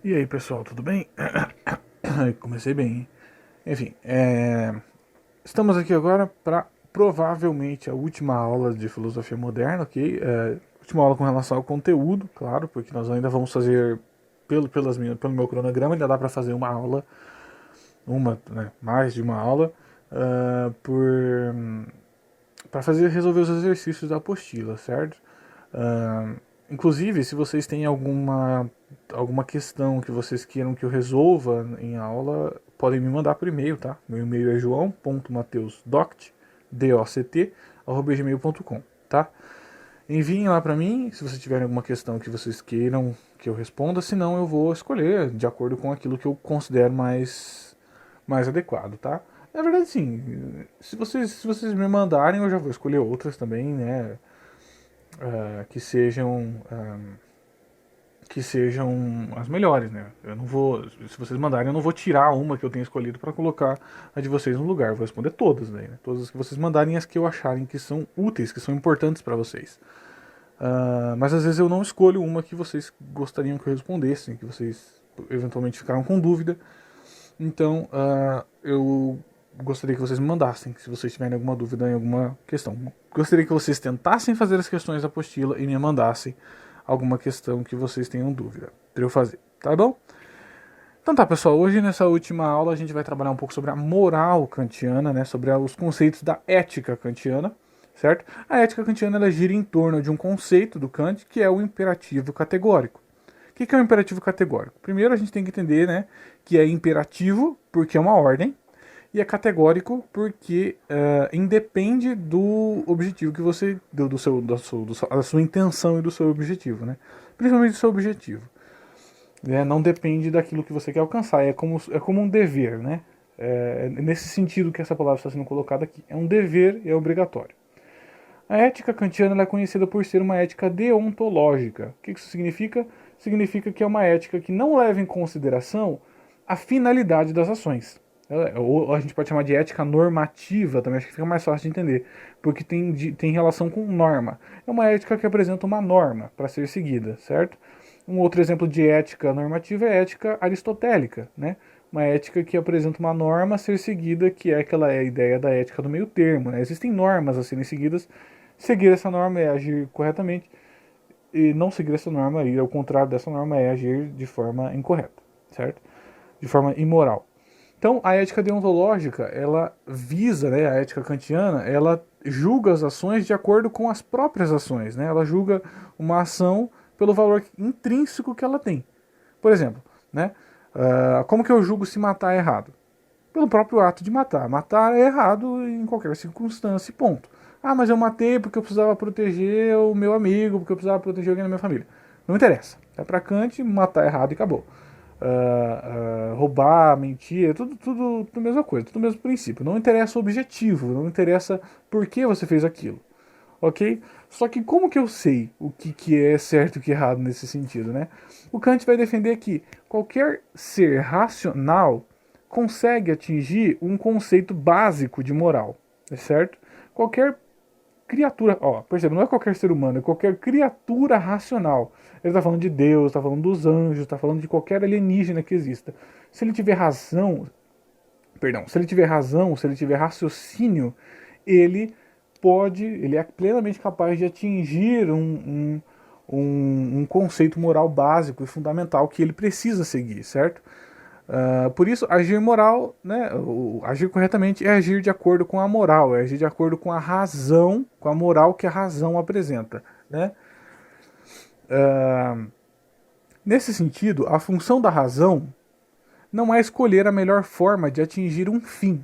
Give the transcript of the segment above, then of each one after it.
E aí, pessoal, tudo bem? Comecei bem, hein? Enfim, estamos aqui agora para provavelmente a última aula de filosofia moderna, ok? Última aula com relação ao conteúdo, claro, porque nós ainda vamos fazer, pelo meu cronograma, ainda dá para fazer uma aula, mais de uma aula, por para fazer resolver os exercícios da apostila, certo? Ah, Inclusive, se vocês têm alguma questão que vocês queiram que eu resolva em aula, podem me mandar por e-mail, tá? Meu e-mail é joão.mateusdoct@gmail.com, tá? Enviem lá para mim, se vocês tiverem alguma questão que vocês queiram que eu responda, senão eu vou escolher de acordo com aquilo que eu considero mais adequado, tá? Na verdade, sim, se vocês me mandarem, eu já vou escolher outras também, né? Que sejam as melhores, né? Eu não vou, se vocês mandarem, eu não vou tirar uma que eu tenho escolhido para colocar a de vocês no lugar. Eu vou responder todas, né? Todas as que vocês mandarem, as que eu acharem que são úteis, que são importantes para vocês. Mas às vezes eu não escolho uma que vocês gostariam que eu respondesse, que vocês eventualmente ficaram com dúvida. Então, eu gostaria que vocês me mandassem, se vocês tiverem alguma dúvida em alguma questão. Gostaria que vocês tentassem fazer as questões da apostila e me mandassem alguma questão que vocês tenham dúvida para eu fazer, tá bom? Então tá, pessoal, hoje nessa última aula a gente vai trabalhar um pouco sobre a moral kantiana, né, sobre os conceitos da ética kantiana, certo? A ética kantiana ela gira em torno de um conceito do Kant que é o imperativo categórico. O que é o imperativo categórico? Primeiro a gente tem que entender, né, que é imperativo porque é uma ordem e é categórico porque independe do objetivo que você da sua intenção e do seu objetivo, né? Principalmente do seu objetivo. Não depende daquilo que você quer alcançar, é como um dever, né? É nesse sentido que essa palavra está sendo colocada aqui. É um dever e é obrigatório. A ética kantiana é conhecida por ser uma ética deontológica. O que isso significa? Significa que é uma ética que não leva em consideração a finalidade das ações. Ou a gente pode chamar de ética normativa também, acho que fica mais fácil de entender, porque tem relação com norma. É uma ética que apresenta uma norma para ser seguida, certo? Um outro exemplo de ética normativa é a ética aristotélica, né? Uma ética que apresenta uma norma a ser seguida, que é aquela ideia da ética do meio termo, né? Existem normas a serem seguidas, seguir essa norma é agir corretamente, e não seguir essa norma, ir ao contrário dessa norma, é agir de forma incorreta, certo? De forma imoral. Então, a ética deontológica, ela visa, né, a ética kantiana, ela julga as ações de acordo com as próprias ações, né? Ela julga uma ação pelo valor intrínseco que ela tem. Por exemplo, né, como que eu julgo se matar é errado? Pelo próprio ato de matar. Matar é errado em qualquer circunstância, ponto. Ah, mas eu matei porque eu precisava proteger o meu amigo, porque eu precisava proteger alguém da minha família. Não interessa. É pra Kant, matar é errado e acabou. Roubar, mentir, tudo a mesma coisa, tudo o mesmo princípio. Não interessa o objetivo, não interessa por que você fez aquilo, ok? Só que como que eu sei o que é certo e o que é errado nesse sentido, né? O Kant vai defender que qualquer ser racional consegue atingir um conceito básico de moral, certo? Qualquer criatura, ó, perceba, não é qualquer ser humano, é qualquer criatura racional. Ele está falando de Deus, está falando dos anjos, está falando de qualquer alienígena que exista. Se ele tiver razão, se ele tiver raciocínio, ele ele é plenamente capaz de atingir um conceito moral básico e fundamental que ele precisa seguir, certo? Por isso, agir moral, né, agir corretamente é agir de acordo com a moral, é agir de acordo com a razão, com a moral que a razão apresenta, né? Uh, Nesse sentido, a função da razão não é escolher a melhor forma de atingir um fim,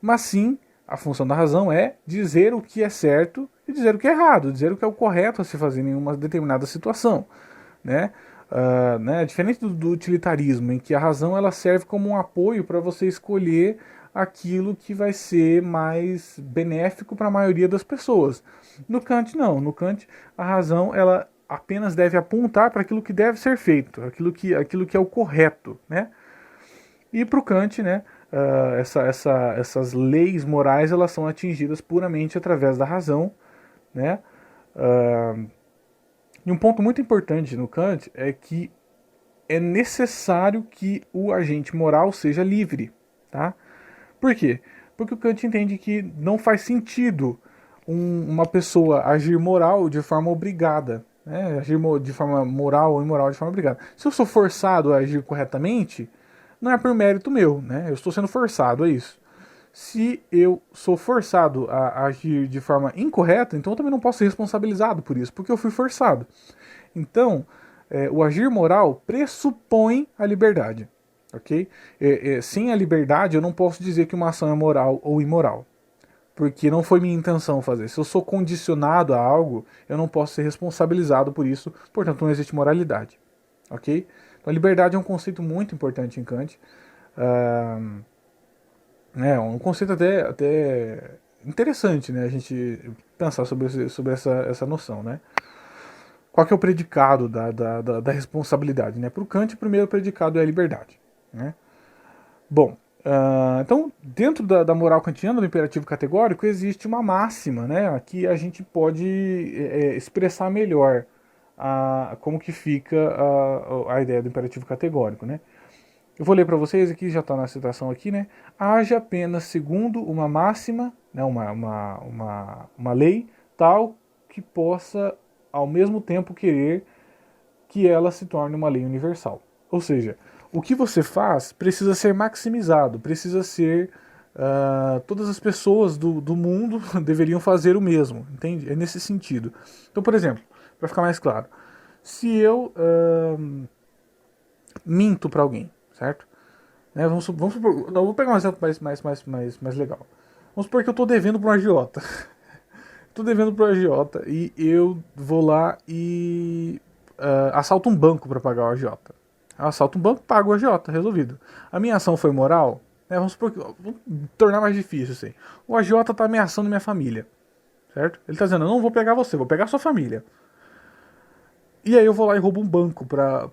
mas sim a função da razão é dizer o que é certo e dizer o que é errado, dizer o que é o correto a se fazer em uma determinada situação, né? Diferente do utilitarismo, em que a razão ela serve como um apoio para você escolher aquilo que vai ser mais benéfico para a maioria das pessoas. No Kant não, no Kant a razão ela apenas deve apontar para aquilo que deve ser feito, aquilo que é o correto, né? E para o Kant, né, essas leis morais elas são atingidas puramente através da razão, né? E um ponto muito importante no Kant é que é necessário que o agente moral seja livre, tá? Por quê? Porque o Kant entende que não faz sentido uma pessoa agir moral de forma obrigada, né? Agir de forma moral ou imoral de forma obrigada. Se eu sou forçado a agir corretamente, não é por mérito meu, né? Eu estou sendo forçado a isso. Se eu sou forçado a agir de forma incorreta, então eu também não posso ser responsabilizado por isso, porque eu fui forçado. Então, o agir moral pressupõe a liberdade, ok? Sem a liberdade, eu não posso dizer que uma ação é moral ou imoral, porque não foi minha intenção fazer. Se eu sou condicionado a algo, eu não posso ser responsabilizado por isso, portanto não existe moralidade, ok? Então, a liberdade é um conceito muito importante em Kant. É um conceito até interessante, né? A gente pensar sobre essa noção, né? Qual que é o predicado da responsabilidade, né? Para o Kant, o primeiro predicado é a liberdade, né? Bom, então, dentro da moral kantiana, do imperativo categórico, existe uma máxima, né? Que a gente pode expressar melhor como que fica a ideia do imperativo categórico, né? Eu vou ler para vocês aqui, já está na citação aqui, né? Haja apenas segundo uma máxima, né, uma lei, tal que possa ao mesmo tempo querer que ela se torne uma lei universal. Ou seja, o que você faz precisa ser maximizado, precisa ser. Todas as pessoas do mundo deveriam fazer o mesmo, entende? É nesse sentido. Então, por exemplo, para ficar mais claro, se eu minto para alguém, certo? Né, vamos supor, não, vou pegar um exemplo mais legal. Vamos supor que eu estou devendo para um agiota. Estou devendo para um agiota e eu vou lá e assalto um banco para pagar o agiota. Eu assalto um banco, pago o agiota, resolvido. A minha ação foi moral? Vamos supor que. Vamos tornar mais difícil assim. O agiota está ameaçando minha família, certo? Ele está dizendo: eu não vou pegar você, vou pegar sua família. E aí eu vou lá e roubo um banco para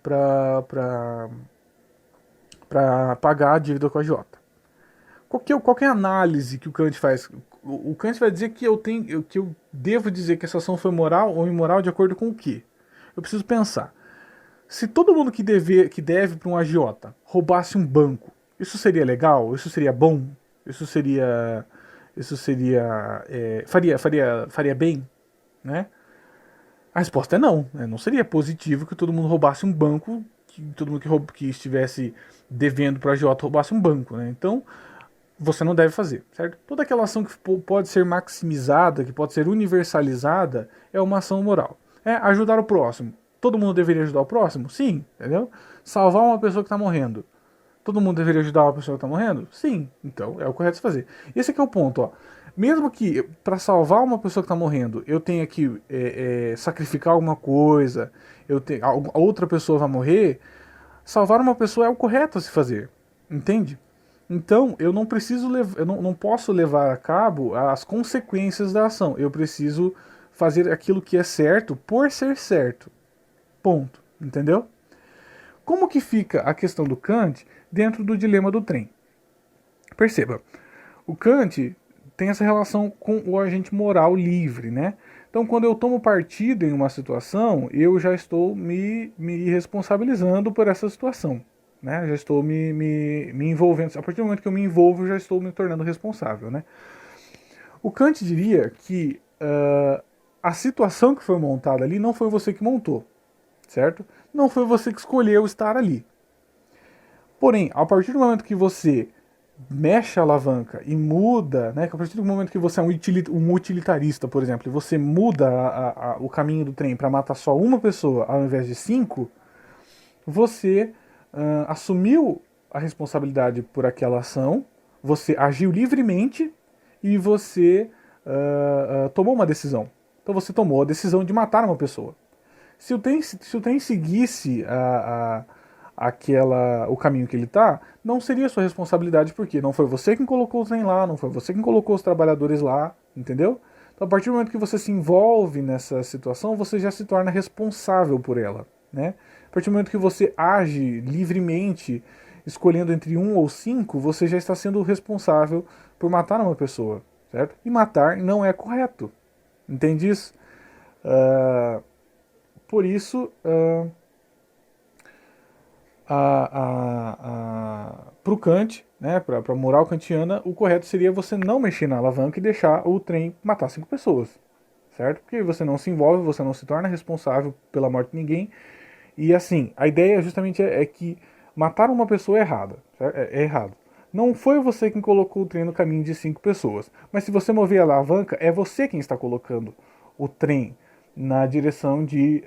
pagar a dívida com a agiota. Qual que é a análise que o Kant faz? O Kant vai dizer que que eu devo dizer que essa ação foi moral ou imoral de acordo com o quê? Eu preciso pensar. Se todo mundo que deve para um agiota roubasse um banco, isso seria legal? Isso seria bom? Isso seria faria bem, né? A resposta é não, né? Não seria positivo que todo mundo roubasse um banco, que todo mundo que estivesse devendo para o agiota roubasse um banco, né? Então você não deve fazer, certo? Toda aquela ação que pode ser maximizada, que pode ser universalizada, é uma ação moral. Ajudar o próximo. Todo mundo deveria ajudar o próximo? Sim, entendeu? Salvar uma pessoa que está morrendo. Todo mundo deveria ajudar uma pessoa que está morrendo? Sim, então é o correto se fazer. Esse aqui é o ponto, ó. Mesmo que para salvar uma pessoa que está morrendo eu tenha que sacrificar alguma coisa, a outra pessoa vai morrer, salvar uma pessoa é o correto a se fazer, entende? Então, eu não preciso eu não posso levar a cabo as consequências da ação. Eu preciso fazer aquilo que é certo por ser certo. Ponto. Entendeu? Como que fica a questão do Kant dentro do dilema do trem? Perceba, o Kant tem essa relação com o agente moral livre, né? Então, quando eu tomo partido em uma situação, eu já estou me responsabilizando por essa situação. Né? Já estou me envolvendo. A partir do momento que eu me envolvo, eu já estou me tornando responsável. Né? O Kant diria que a situação que foi montada ali não foi você que montou, certo? Não foi você que escolheu estar ali. Porém, a partir do momento que você mexe a alavanca e muda, né, que a partir do momento que você é um utilitarista, por exemplo, e você muda o caminho do trem para matar só uma pessoa ao invés de 5, você assumiu a responsabilidade por aquela ação, você agiu livremente e você tomou uma decisão. Então você tomou a decisão de matar uma pessoa. Se o trem seguisse o caminho que ele está, não seria sua responsabilidade, porque não foi você quem colocou o trem lá, não foi você quem colocou os trabalhadores lá, entendeu? Então, a partir do momento que você se envolve nessa situação, você já se torna responsável por ela, né? A partir do momento que você age livremente, escolhendo entre 1 ou 5, você já está sendo responsável por matar uma pessoa, certo? E matar não é correto, entende isso? Por isso, Para o Kant, né, para a moral kantiana, o correto seria você não mexer na alavanca e deixar o trem matar 5 pessoas, certo? Porque você não se envolve, você não se torna responsável pela morte de ninguém. E assim, a ideia justamente é que matar uma pessoa é errada, certo? É errado. Não foi você quem colocou o trem no caminho de 5 pessoas, mas se você mover a alavanca, é você quem está colocando o trem na direção de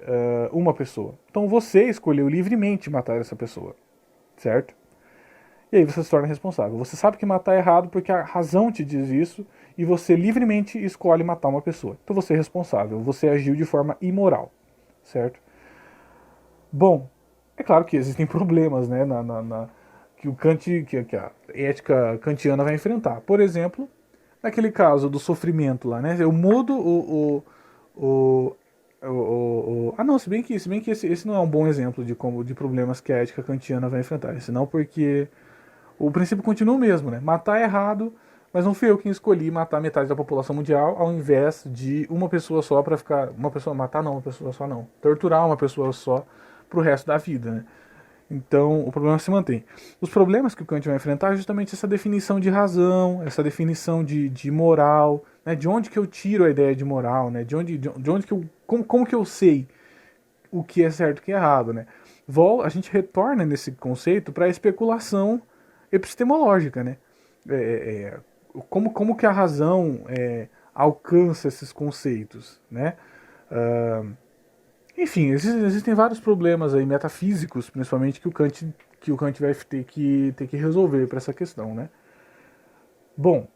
uma pessoa. Então você escolheu livremente matar essa pessoa, certo? E aí você se torna responsável. Você sabe que matar é errado porque a razão te diz isso e você livremente escolhe matar uma pessoa. Então você é responsável, você agiu de forma imoral, certo? Bom, é claro que existem problemas, né, que o Kant, que a ética kantiana vai enfrentar. Por exemplo, naquele caso do sofrimento lá, né? Eu mudo o, ah, não, se bem que esse não é um bom exemplo de problemas que a ética kantiana vai enfrentar. Senão porque o princípio continua o mesmo, né? Matar é errado, mas não fui eu quem escolhi matar metade da população mundial ao invés de uma pessoa só para ficar. Uma pessoa matar não, uma pessoa só não. Torturar uma pessoa só pro resto da vida, né? Então o problema se mantém. Os problemas que o Kant vai enfrentar é justamente essa definição de razão, essa definição de moral, né? De onde que eu tiro a ideia de moral, né? De onde que eu. Como que eu sei o que é certo e o que é errado, né? A gente retorna nesse conceito para a especulação epistemológica, né? É, como que a razão alcança esses conceitos, né? Enfim, existem vários problemas aí metafísicos, principalmente que o Kant vai ter que resolver para essa questão, né? Bom,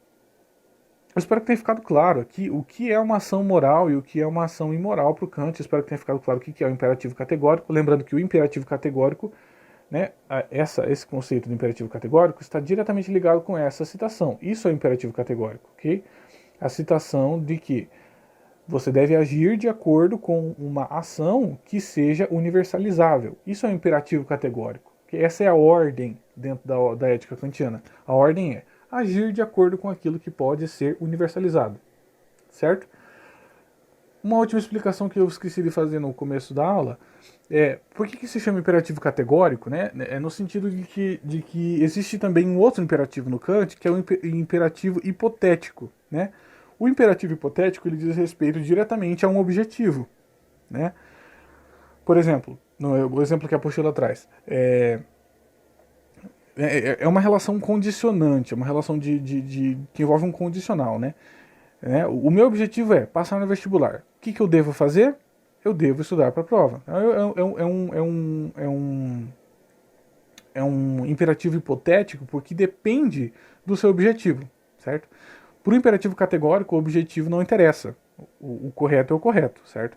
eu espero que tenha ficado claro aqui o que é uma ação moral e o que é uma ação imoral para o Kant. Eu espero que tenha ficado claro o que é o imperativo categórico. Lembrando que o imperativo categórico, né, esse conceito do imperativo categórico está diretamente ligado com essa citação. Isso é o imperativo categórico, ok? A citação de que você deve agir de acordo com uma ação que seja universalizável. Isso é um imperativo categórico. Essa é a ordem dentro da ética kantiana. A ordem é agir de acordo com aquilo que pode ser universalizado. Certo? Uma última explicação que eu esqueci de fazer no começo da aula é por que se chama imperativo categórico, né? É no sentido de que existe também um outro imperativo no Kant, que é o imperativo hipotético, né? O imperativo hipotético ele diz respeito diretamente a um objetivo, né? Por exemplo, o exemplo que a apostila traz, é uma relação condicionante, é uma relação que envolve um condicional, né? O meu objetivo é passar no vestibular. O que eu devo fazer? Eu devo estudar para a prova. É um imperativo hipotético porque depende do seu objetivo, certo? Para o imperativo categórico, o objetivo não interessa. O correto é o correto, certo?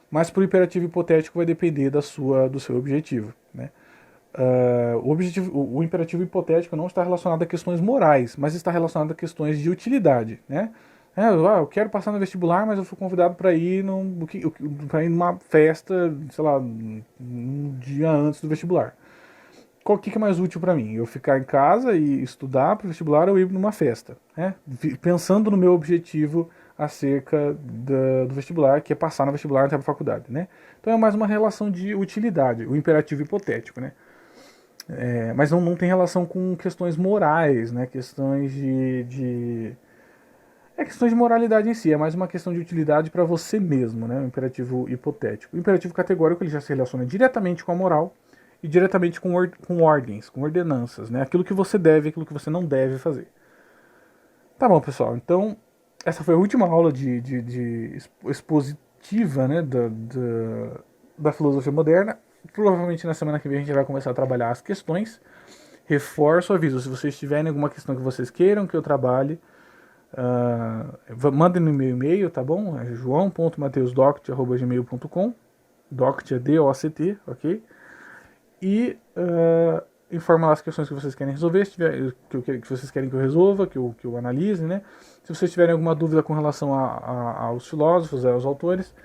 Mas para o imperativo hipotético vai depender do seu objetivo, né? O imperativo hipotético não está relacionado a questões morais, mas está relacionado a questões de utilidade, né? Eu quero passar no vestibular, mas eu fui convidado para ir numa festa, sei lá, um dia antes do vestibular. O que é mais útil para mim? Eu ficar em casa e estudar para o vestibular ou ir numa festa, né? Pensando no meu objetivo acerca do vestibular, que é passar no vestibular e entrar para a faculdade, né? Então é mais uma relação de utilidade, o imperativo hipotético, né? Mas não tem relação com questões morais, né? Questões de moralidade em si, é mais uma questão de utilidade para você mesmo, né? O imperativo hipotético. O imperativo categórico ele já se relaciona diretamente com a moral e diretamente com ordens, com ordenanças, né? Aquilo que você deve, aquilo que você não deve fazer. Tá bom, pessoal. Então, essa foi a última aula de expositiva, né? Da filosofia moderna. Provavelmente na semana que vem a gente vai começar a trabalhar as questões. Reforço o aviso, se vocês tiverem alguma questão que vocês queiram que eu trabalhe, mandem no meu e-mail, tá bom? É joão.mateusdoct@gmail.com. Doct é D-O-C-T, ok? E informa lá as questões que vocês querem resolver, que vocês querem que eu resolva, que eu analise, né? Se vocês tiverem alguma dúvida com relação aos filósofos, aos autores,